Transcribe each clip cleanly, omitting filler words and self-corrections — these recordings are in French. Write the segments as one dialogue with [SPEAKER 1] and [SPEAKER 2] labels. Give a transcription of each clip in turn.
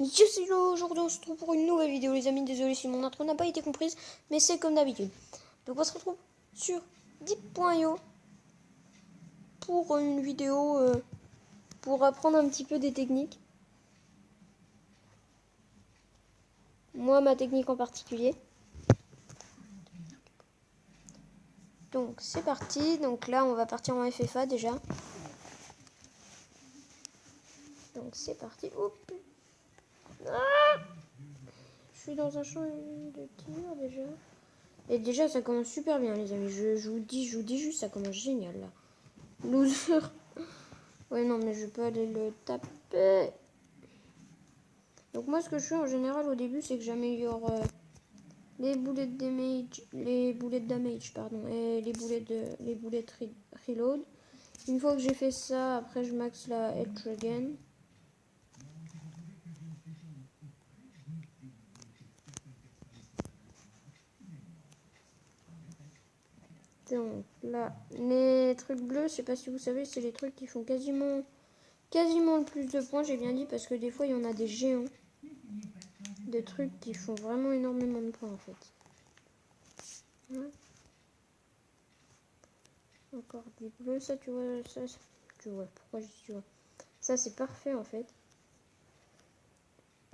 [SPEAKER 1] Yo c'est Lo, aujourd'hui on se retrouve pour une nouvelle vidéo les amis, désolé si mon intro n'a pas été comprise, mais c'est comme d'habitude. Donc on se retrouve sur Deep.io pour une vidéo pour apprendre un petit peu des techniques. Moi ma technique en particulier. Donc c'est parti, donc là on va partir en FFA déjà. Donc c'est parti, hop. Ah, je suis dans un champ de tir déjà. Et déjà ça commence super bien les amis, je vous dis juste ça commence génial là. Loser. Ouais non mais je peux aller le taper. Donc moi ce que je fais en général au début c'est que j'améliore les boulettes damage pardon, et les boulettes reload. Une fois que j'ai fait ça, après je max la health again. Donc là, les trucs bleus, je sais pas si vous savez, c'est les trucs qui font quasiment le plus de points, j'ai bien dit, parce que des fois il y en a des géants. Des trucs qui font vraiment énormément de points en fait. Ouais. Encore des bleus, ça tu vois, ça tu vois, pourquoi je dis tu vois. Ça c'est parfait en fait.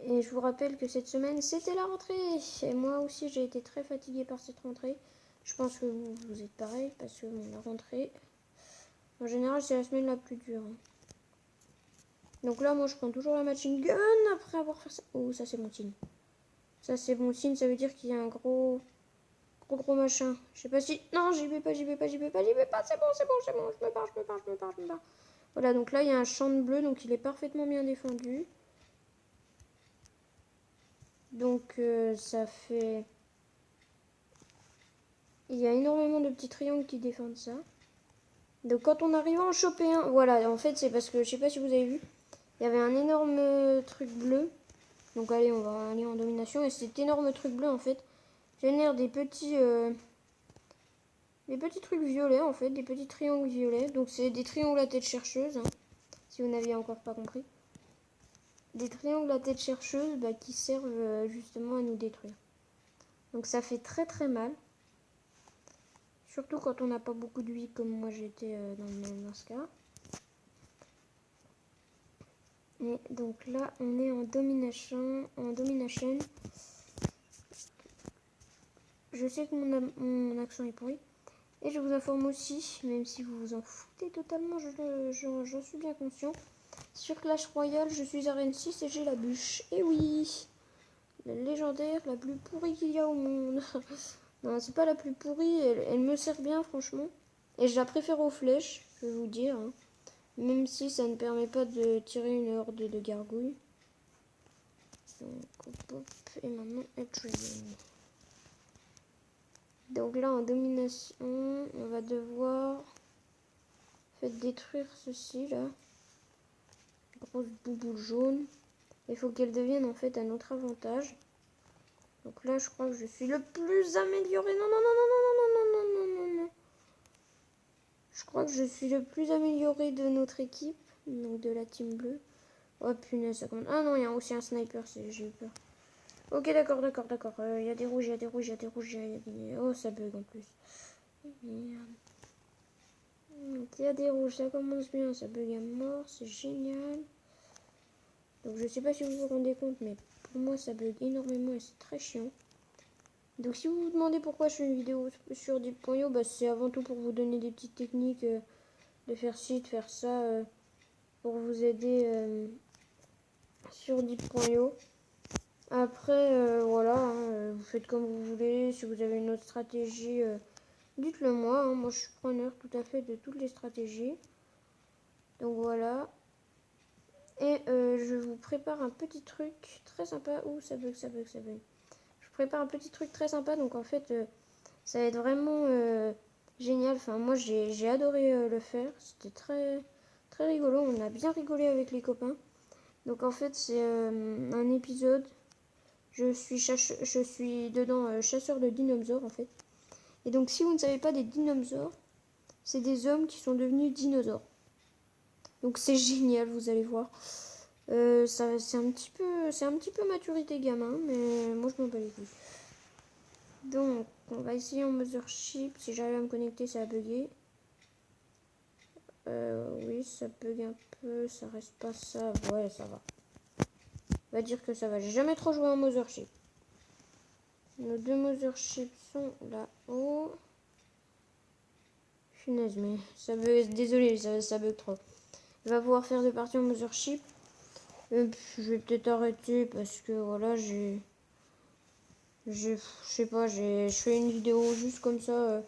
[SPEAKER 1] Et je vous rappelle que cette semaine c'était la rentrée. Et moi aussi j'ai été très fatiguée par cette rentrée. Je pense que vous êtes pareil parce que bon, la rentrée, en général c'est la semaine la plus dure. Donc là moi je prends toujours la machine gun après avoir fait ça. Oh ça c'est bon signe. Ça c'est bon signe, ça veut dire qu'il y a un gros machin. Je sais pas si... Non j'y vais pas, c'est bon, je me barre. Voilà donc là il y a un champ de bleu donc il est parfaitement bien défendu. Donc ça fait... Il y a énormément de petits triangles qui défendent ça. Donc quand on arrive à en choper un... Voilà, en fait c'est parce que je sais pas si vous avez vu. Il y avait un énorme truc bleu. Donc allez, on va aller en domination. Et cet énorme truc bleu en fait génère des petits trucs violets en fait. Des petits triangles violets. Donc c'est des triangles à tête chercheuse. Hein, si vous n'aviez encore pas compris. Des triangles à tête chercheuse qui servent justement à nous détruire. Donc ça fait très très mal. Surtout quand on n'a pas beaucoup de vie comme moi j'étais dans ce cas. Et donc là on est en domination. Je sais que mon accent est pourri. Et je vous informe aussi, même si vous vous en foutez totalement, j'en suis bien conscient. Sur Clash Royale, je suis arène 6 et j'ai la bûche. Et oui, la légendaire, la plus pourrie qu'il y a au monde. Non, c'est pas la plus pourrie, elle me sert bien franchement. Et je la préfère aux flèches, je vais vous dire. Hein. Même si ça ne permet pas de tirer une horde de gargouilles. Donc, hop, et maintenant, Etrian. Donc là, en domination, on va devoir détruire ceci là. Grosse bouboule jaune. Il faut qu'elle devienne en fait à notre avantage. Donc là, je crois que je suis le plus amélioré. Non. Je crois que je suis le plus amélioré de notre équipe. Donc de la team bleue. Oh punaise, ça commence. Ah non, il y a aussi un sniper, j'ai eu peur. Ok, d'accord. Il y a des rouges, Oh, ça bug en plus. Merde. Donc il y a des rouges, ça commence bien, ça bug à mort, c'est génial. Donc je sais pas si vous vous rendez compte, mais pour moi ça bug énormément et c'est très chiant. Donc si vous vous demandez pourquoi je fais une vidéo sur Deep.io, c'est avant tout pour vous donner des petites techniques de faire ci, de faire ça, pour vous aider sur Deep.io. Après, voilà, hein, vous faites comme vous voulez. Si vous avez une autre stratégie, dites-le moi. Hein. Moi, je suis preneur tout à fait de toutes les stratégies. Donc voilà. Et je vous prépare un petit truc très sympa. Ouh, ça bug. Je vous prépare un petit truc très sympa. Donc en fait, ça va être vraiment génial. Enfin, moi, j'ai adoré le faire. C'était très, très rigolo. On a bien rigolé avec les copains. Donc en fait, c'est un épisode. Je suis dedans chasseur de dinosaures en fait. Et donc si vous ne savez pas, des dinosaures, c'est des hommes qui sont devenus dinosaures. Donc c'est génial, vous allez voir. C'est un petit peu c'est un petit peu maturité gamin, mais moi je m'en bats les couilles. Donc, on va essayer en Mothership. Si j'arrive à me connecter, ça a bugué. Oui, ça bug un peu, ça reste pas ça. Ouais, ça va. On va dire que ça va. J'ai jamais trop joué en Mothership. Nos deux Mothership sont là-haut. Punaise, mais ça bug. Désolé, ça bug trop. Je vais pouvoir faire des parties en Mothership. Je vais peut-être arrêter parce que voilà, je sais pas, je fais une vidéo juste comme ça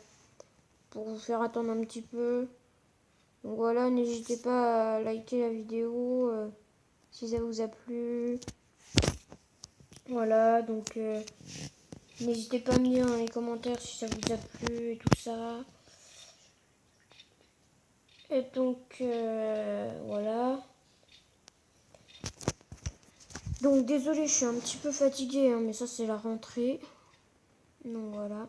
[SPEAKER 1] pour vous faire attendre un petit peu. Donc voilà, n'hésitez pas à liker la vidéo si ça vous a plu. Voilà, donc n'hésitez pas à me dire dans les commentaires si ça vous a plu et tout ça. Et donc voilà. Donc désolé, je suis un petit peu fatiguée, hein, mais ça c'est la rentrée. Donc voilà.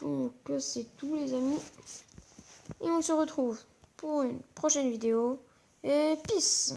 [SPEAKER 1] Donc c'est tout les amis. Et on se retrouve pour une prochaine vidéo. Et peace!